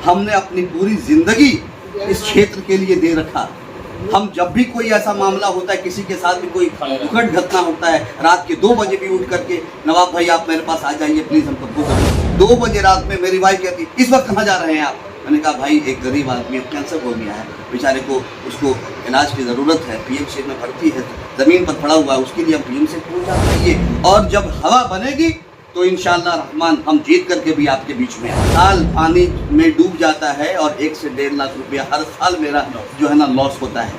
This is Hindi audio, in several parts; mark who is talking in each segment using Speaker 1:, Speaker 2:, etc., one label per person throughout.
Speaker 1: हमने अपनी पूरी जिंदगी इस क्षेत्र के लिए दे रखा। हम जब भी कोई ऐसा मामला होता है, किसी के साथ भी कोई दुखद घटना होता है, रात के 2 बजे भी उठ करके नवाब भाई आप मेरे पास आ जाइए प्लीज, हम सबको 2 बजे रात में मेरी वाइफ कहती इस वक्त कहाँ जा रहे हैं आप? मैंने कहा भाई एक गरीब आदमी कैंसर हो गया है, बेचारे को उसको इलाज की ज़रूरत है, पीएमसी में भर्ती है, ज़मीन पर पड़ा हुआ है, उसके लिए हम पीएमसी पहुँचा चाहिए। और जब हवा बनेगी तो इंशाअल्लाह रहमान हम जीत करके भी आपके बीच में आए। साल पानी में डूब जाता है और 1 से 1.5 लाख रुपया हर साल मेरा जो है ना लॉस होता है।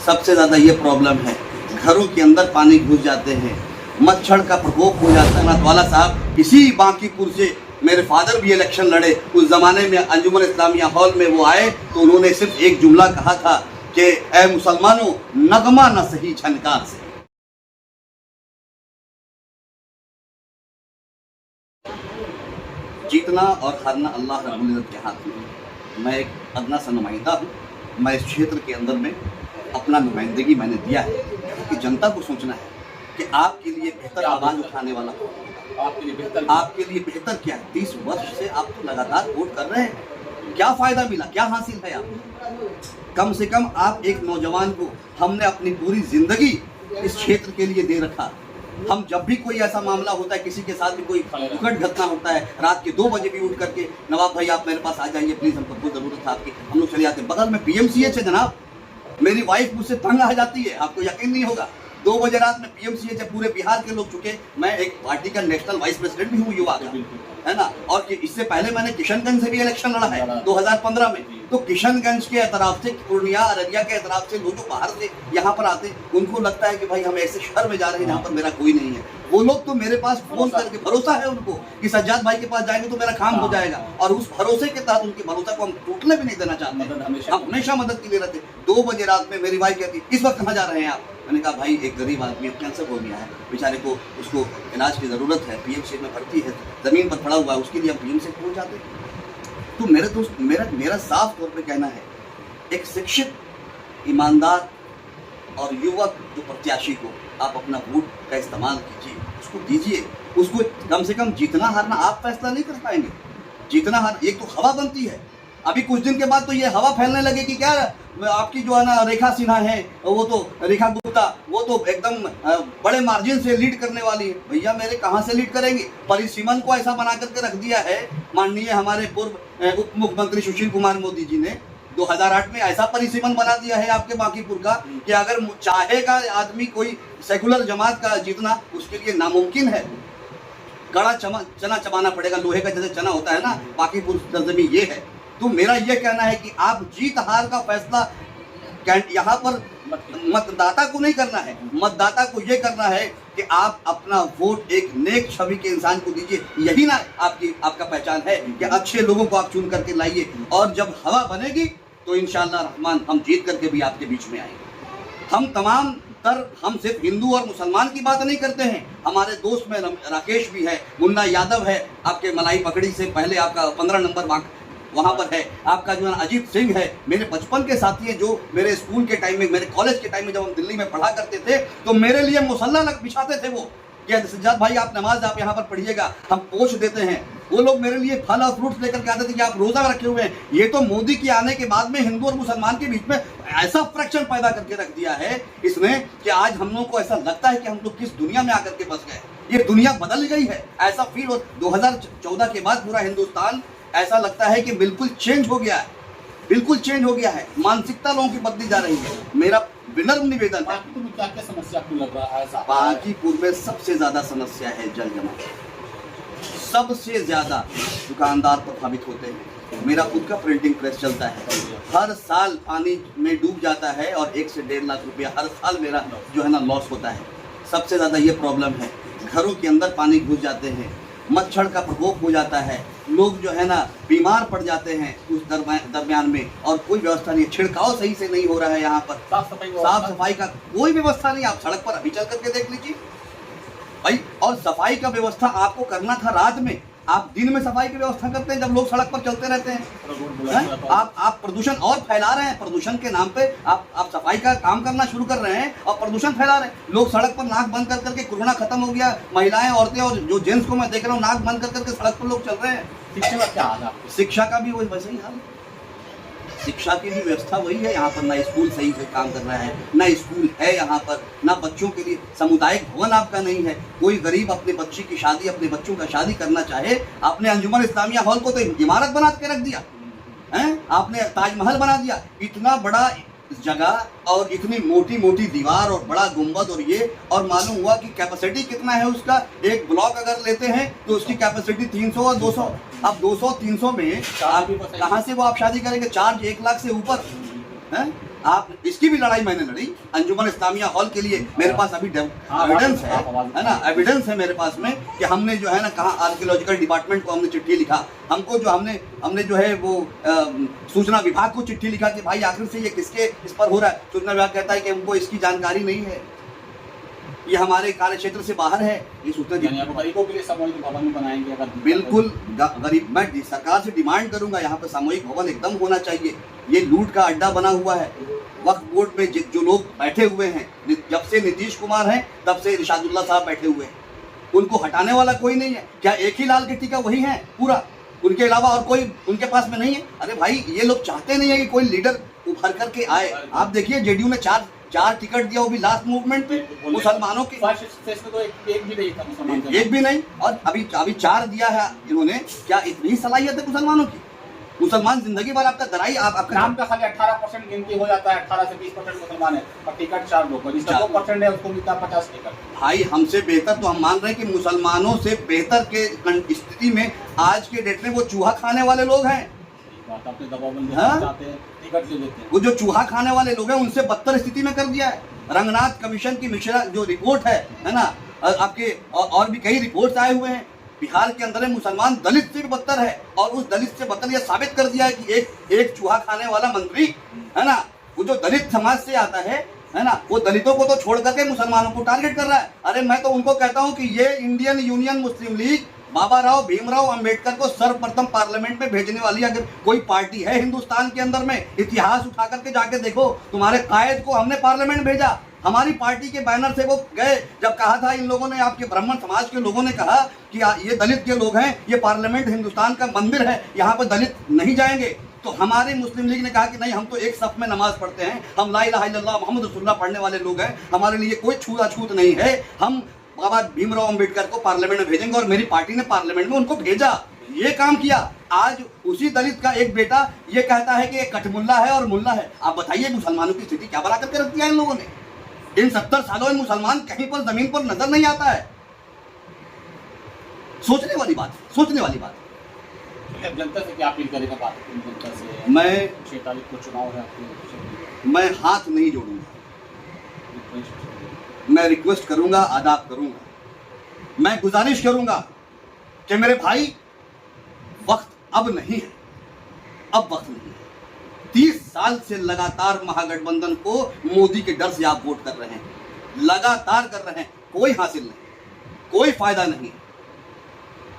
Speaker 1: सबसे ज़्यादा ये प्रॉब्लम है, घरों के अंदर पानी घुस जाते हैं, मच्छर का प्रकोप हो जाता है। वाला साहब इसी बांकीपुर से मेरे फादर भी इलेक्शन लड़े, उस ज़माने में अंजुमन इस्लामिया हॉल में वो आए तो उन्होंने सिर्फ एक जुमला कहा था कि ए मुसलमानों नगमा न सही झनकार से। जीतना और हारना अल्लाह रब्बुल इज़्ज़त के हाथ में है। मैं एक अदना सा नुमाइंदा हूँ, मैं इस क्षेत्र के अंदर में अपना नुमाइंदगी मैंने दिया है कि जनता को सोचना है कि आपके लिए बेहतर आवाज़ उठाने वाला आपके लिए बेहतर क्या है। 30 वर्ष से आप तो लगातार वोट कर रहे हैं, क्या फ़ायदा मिला, क्या हासिल है आपको? कम से कम आप एक नौजवान को हमने अपनी पूरी ज़िंदगी इस क्षेत्र के लिए दे रखा। हम जब भी कोई ऐसा मामला होता है, किसी के साथ भी कोई दुखद घटना होता है, रात के 2 बजे भी उठ करके नवाब भाई आप मेरे पास आ जाइए प्लीज़, हम सबको ज़रूरत है आपकी, हम लोग चले आते हैं। बगल में पीएमसीएच है जनाब, मेरी वाइफ मुझसे तंग आ जाती है, आपको यकीन नहीं होगा। 2 बजे रात में पीएमसीएच है, पूरे बिहार के लोग चुके। मैं एक पार्टी का नेशनल वाइस प्रेसिडेंट भी हूँ युवा का, है ना, और इससे पहले मैंने किशनगंज से भी इलेक्शन लड़ा है 2015 में। तो किशनगंज के एतराफ से, पूर्णिया अररिया के एतराफ से लोग जो बाहर से यहाँ पर आते, उनको लगता है कि भाई हम ऐसे शहर में जा रहे हैं जहाँ पर मेरा कोई नहीं है। वो लोग तो मेरे पास फोन करके, भरोसा है उनको कि सज्जाद भाई के पास जाएंगे तो मेरा काम हो जाएगा, और उस भरोसे के तहत उनके भरोसा को हम टूटने भी नहीं देना चाहते। हम हमेशा मदद के लिए रहते। 2 बजे रात में मेरी वाइफ कहती इस वक्त कहाँ जा रहे हैं आप? मैंने कहा भाई एक गरीब आदमी कैंसर हो गया है, बेचारे को उसको इलाज की ज़रूरत है, पीएमसी में भर्ती है, ज़मीन पर पड़ा हुआ है, उसके लिए हम पीएमसी पहुँच जाते। तो मेरे दोस्त, मेरा साफ तौर पे कहना है, एक शिक्षित, ईमानदार और युवक जो प्रत्याशी को आप अपना वोट का इस्तेमाल कीजिए, उसको दीजिए। उसको कम से कम जीतना हारना आप फैसला नहीं कर पाएंगे। जीतना हारना एक तो हवा बनती है, अभी कुछ दिन के बाद तो ये हवा फैलने लगे कि क्या आपकी जो है ना रेखा सिन्हा है, वो तो रेखा गुप्ता, वो तो एकदम बड़े मार्जिन से लीड करने वाली है। भैया मेरे कहाँ से लीड करेंगे? परिसीमन को ऐसा बना करके रख दिया है माननीय हमारे पूर्व उप मुख्यमंत्री सुशील कुमार मोदी जी ने 2008 में ऐसा परिसीमन बना दिया है आपके बांकीपुर का कि अगर चाहेगा आदमी कोई सेकुलर जमात का जीतना, उसके लिए नामुमकिन है। कड़ा चना चबाना पड़ेगा, लोहे का जैसे चना होता है ना, बांकीपुर सरजमी ये है। तो मेरा ये कहना है कि आप जीत हार का फैसला यहाँ पर मतदाता को नहीं करना है, मतदाता को ये करना है कि आप अपना वोट एक नेक छवि के इंसान को दीजिए। यही ना आपका पहचान है कि अच्छे लोगों को आप चुन करके लाइए, और जब हवा बनेगी तो इंशाअल्लाह रहमान हम जीत करके भी आपके बीच में आएंगे। हम सिर्फ हिंदू और मुसलमान की बात नहीं करते हैं, हमारे दोस्त में राकेश भी है, मुन्ना यादव है, आपके मलाई पकड़ी से पहले आपका 15 नंबर वहाँ पर है, आपका जो है अजीत सिंह है, मेरे बचपन के साथी हैं, जो मेरे स्कूल के टाइम में, मेरे कॉलेज के टाइम में जब हम दिल्ली में पढ़ा करते थे तो मेरे लिए मुसल्ला बिछाते थे। वो क्या सज्जाद भाई आप नमाज आप यहाँ पर पढ़िएगा, हम पोछ देते हैं। वो लोग मेरे लिए फल और फ्रूट्स लेकर के आते थे कि आप रोजा रखे हुए हैं। ये तो मोदी के आने के बाद में हिंदू और मुसलमान के बीच में ऐसा फ्रैक्चर पैदा करके रख दिया है इसने कि आज हम लोग को ऐसा लगता है कि हम लोग किस दुनिया में आकर के बस गए। ये दुनिया बदल गई है, ऐसा फील हो। 2014 के बाद पूरा हिंदुस्तान ऐसा लगता है कि बिल्कुल चेंज हो गया है, बिल्कुल चेंज हो गया है, मानसिकता लोगों की बदली जा रही है। मेरा विनम्र निवेदन है।
Speaker 2: क्या समस्या आपको लग रहा है?
Speaker 1: बांकीपुर में सबसे ज्यादा समस्या है जल जमाव, सबसे ज्यादा दुकानदार प्रभावित होते हैं। मेरा खुद का प्रिंटिंग प्रेस चलता है, हर साल पानी में डूब जाता है और 1 से 1.5 लाख रुपया हर साल मेरा जो है ना लॉस होता है। सबसे ज्यादा ये प्रॉब्लम है, घरों के अंदर पानी घुस जाते हैं, मच्छर का प्रकोप हो जाता है, लोग जो है ना बीमार पड़ जाते हैं उस दरमियान में, और कोई व्यवस्था नहीं, छिड़काव सही से नहीं हो रहा है यहाँ पर, साफ सफाई का कोई व्यवस्था नहीं। आप सड़क पर अभी चल करके देख लीजिए भाई, और सफाई का व्यवस्था आपको करना था रात में, आप दिन में सफाई की व्यवस्था करते हैं जब लोग सड़क पर चलते रहते हैं।
Speaker 2: रोड ब्लॉक
Speaker 1: हैं?
Speaker 2: रहता है।
Speaker 1: आप प्रदूषण और फैला रहे हैं। प्रदूषण के नाम पे आप सफाई का काम करना शुरू कर रहे हैं और प्रदूषण फैला रहे हैं। लोग सड़क पर नाक बंद कर करके कोरोना खत्म हो गया, महिलाएं, औरतें और जो जेंट्स को मैं देख रहा हूँ नाक बंद कर करके सड़क पर लोग चल रहे हैं।
Speaker 2: शिक्षा का क्या हाल है आपके?
Speaker 1: शिक्षा का भी वही वैसे ही हाल है। शिक्षा की भी व्यवस्था वही है। यहाँ पर ना स्कूल सही से काम कर रहा है, ना स्कूल है यहाँ पर, ना बच्चों के लिए सामुदायिक भवन आपका नहीं है। कोई गरीब अपने बच्ची की शादी, अपने बच्चों का शादी करना चाहे, आपने अंजुमन इस्लामिया हॉल को तो इमारत बना के रख दिया है, आपने ताजमहल बना दिया। इतना बड़ा जगह और इतनी मोटी मोटी दीवार और बड़ा गुंबद और ये, और मालूम हुआ कि कैपेसिटी कितना है उसका। एक ब्लॉक अगर लेते हैं तो उसकी कैपेसिटी 300 और 200। अब 200-300 में आप कहाँ से वो आप शादी करेंगे? चार्ज 1 लाख से ऊपर है। आप इसकी भी लड़ाई मैंने लड़ी अंजुमन इस्लामिया हॉल के लिए। मेरे पास अभी एविडेंस है ना, एविडेंस है मेरे पास में कि हमने जो है ना कहा, आर्कियोलॉजिकल डिपार्टमेंट को हमने चिट्ठी लिखा, हमको जो हमने जो है वो सूचना विभाग को चिट्ठी लिखा कि भाई आखिर से ये किसके इस पर हो रहा है। सूचना विभाग कहता है कि हमको इसकी जानकारी नहीं है, ये हमारे कार्य क्षेत्र से बाहर है। ये सूचना
Speaker 2: गरीबों के लिए सामूहिक भवन बनाएंगे अगर?
Speaker 1: बिल्कुल गरीब, मैं सरकार से डिमांड करूंगा यहाँ पे सामूहिक भवन एकदम होना चाहिए। ये लूट का अड्डा बना हुआ है। वक्फ बोर्ड में जो लोग बैठे हुए हैं, जब से नीतीश कुमार हैं तब से इरशादुल्ला साहब बैठे हुए हैं, उनको हटाने वाला कोई नहीं है। क्या एक ही लाल टिक्का वही है पूरा, उनके अलावा और कोई उनके पास में नहीं है? अरे भाई ये लोग चाहते नहीं है कि कोई लीडर उभर करके आए। आप देखिए जेडीयू ने चार टिकट दिया, वो भी लास्ट मूवमेंट पे मुसलमानों के।
Speaker 2: तो एक भी नहीं था मुसलमान,
Speaker 1: एक भी नहीं। और अभी 4 दिया है इन्होंने। क्या इतनी सलाहियत है मुसलमानों की? मुसलमान जिंदगी भर आपका दराई आपका
Speaker 2: नाम का खाली 18% गिनती हो जाता है, 18 से 20% मुसलमान है और टिकट 4 लोग, जिसका 2% है उसको मिलता है 50 टिकट।
Speaker 1: भाई हमसे बेहतर तो हम मान रहे हैं कि मुसलमानों से बेहतर के स्थिति में आज के डेट में वो चूहा खाने वाले लोग हैं।
Speaker 2: अपने दबाव चाहते हैं, टिकट ले लेते हैं।
Speaker 1: वो जो चूहा खाने वाले लोग हैं उनसे बदतर स्थिति में कर दिया है। रंगनाथ कमीशन की मिश्रा जो रिपोर्ट है ना, आपके और भी कई रिपोर्ट्स आए हुए हैं। बिहार के अंदर मुसलमान दलित से भी बदतर है, और उस दलित से बदतर यह साबित कर दिया है कि एक चूहा खाने वाला मंत्री है ना, वो जो दलित समाज से आता है ना, वो दलितों को तो छोड़ करके मुसलमानों को टारगेट कर रहा है। अरे मैं तो उनको कहता हूं कि ये इंडियन यूनियन मुस्लिम लीग बाबा राव भीमराव अंबेडकर को सर्वप्रथम पार्लियामेंट में भेजने वाली अगर कोई पार्टी है हिंदुस्तान के अंदर में, इतिहास उठा करके जाके देखो, तुम्हारे कायद को हमने पार्लियामेंट भेजा। हमारी पार्टी के बैनर से वो गए। जब कहा था इन लोगों ने, आपके ब्राह्मण समाज के लोगों ने कहा कि ये दलित के लोग हैं, ये पार्लियामेंट हिंदुस्तान का मंदिर है, यहाँ पर दलित नहीं जाएंगे, तो हमारी मुस्लिम लीग ने कहा कि नहीं, हम तो एक सफ में नमाज पढ़ते हैं, हम ला इलाहा इल्लल्लाह मुहम्मद रसूलुल्लाह पढ़ने वाले लोग हैं, हमारे लिए कोई छूत नहीं है, हम बाबा भीमराव अंबेडकर को पार्लियामेंट में भेजेंगे। और मेरी पार्टी ने पार्लियामेंट में उनको भेजा, ये काम किया। आज उसी दलित का एक बेटा ये कहता है कि ये कठमुल्ला है और मुल्ला है। आप बताइए मुसलमानों की स्थिति क्या बना करके रख दिया इन लोगों ने? इन 70 सालों में मुसलमान कहीं पर जमीन पर नजर नहीं आता है। सोचने वाली बात, सोचने वाली बात।
Speaker 2: जनता से क्या अपील करेगा? बात जनता से,
Speaker 1: मैं
Speaker 2: 6 तारीख को चुनाव है आपके,
Speaker 1: मैं हाथ नहीं जोड़ूंगा, मैं रिक्वेस्ट करूंगा, आदाब करूंगा, मैं गुजारिश करूंगा कि मेरे भाई वक्त अब नहीं है, अब वक्त नहीं है। 30 साल से लगातार महागठबंधन को मोदी के डर से आप वोट कर रहे हैं, लगातार कर रहे हैं, कोई हासिल नहीं, कोई फायदा नहीं।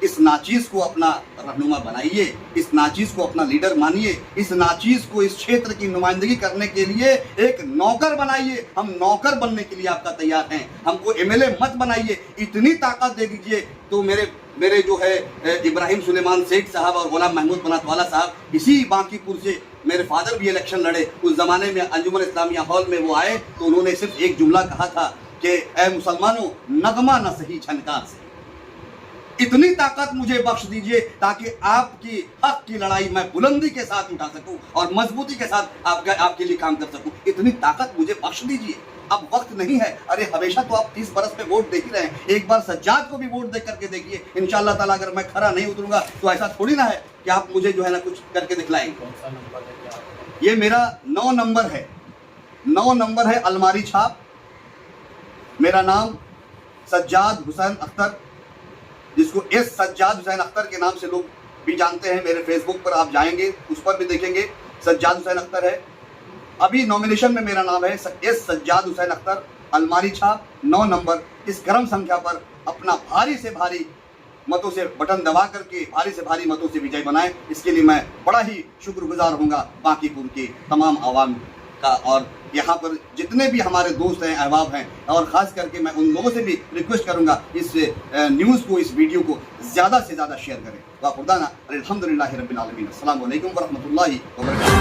Speaker 1: इस नाचीज को अपना रहनुमा बनाइए, इस नाचीज को अपना लीडर मानिए, इस नाचीज को इस क्षेत्र की नुमाइंदगी करने के लिए एक नौकर बनाइए। हम नौकर बनने के लिए आपका तैयार हैं, हमको एमएलए मत बनाइए। इतनी ताकत दे दीजिए तो मेरे जो है इब्राहिम सुलेमान सेठ साहब और गुलाम महमूद बनातवाला साहब, इसी बांकीपुर से मेरे फादर भी इलेक्शन लड़े। उस जमाने में अंजुमन इस्लामिया हॉल में वो आए तो उन्होंने सिर्फ एक जुमला कहा था कि ऐ मुसलमानों, नगमा न सही झनकार से। इतनी ताकत मुझे बख्श दीजिए ताकि आपकी हक की लड़ाई मैं बुलंदी के साथ उठा सकूं और मजबूती के साथ आपके लिए काम कर सकूं। इतनी ताकत मुझे बख्श दीजिए, अब वक्त नहीं है। अरे हमेशा तो आप 30 बरस में वोट दे ही रहे हैं, एक बार सज्जाद को भी वोट दे करके देखिए। इंशाअल्लाह ताला अगर मैं खरा नहीं उतरूंगा तो ऐसा थोड़ी ना है कि आप मुझे जो है ना कुछ करके दिखलाएंगे।
Speaker 2: कौन सा नंबर है क्या?
Speaker 1: ये मेरा 9 नंबर है, 9 नंबर है, अलमारी छाप। मेरा नाम सज्जाद हुसैन अख्तर, जिसको एस सज्जाद हुसैन अख्तर के नाम से लोग भी जानते हैं। मेरे फेसबुक पर आप जाएंगे, उस पर भी देखेंगे सज्जाद हुसैन अख्तर है। अभी नॉमिनेशन में मेरा नाम है एस सज्जाद हुसैन अख्तर, अलमारी छाप 9 नंबर। इस क्रम संख्या पर अपना भारी से भारी मतों से बटन दबा करके भारी से भारी मतों से विजय बनाएं। इसके लिए मैं बड़ा ही शुक्रगुजार होऊंगा बांकीपुर के तमाम आवाम का, और यहाँ पर जितने भी हमारे दोस्त हैं, अहबाब हैं, और ख़ास करके मैं उन लोगों से भी रिक्वेस्ट करूँगा इस न्यूज़ को, इस वीडियो को ज़्यादा से ज़्यादा शेयर करें। वाखुदाना अल्हम्दुलिल्लाहि रब्बिल आलमीन। अस्सलामु अलैकुम व रहमतुल्लाहि व बरकातुहू।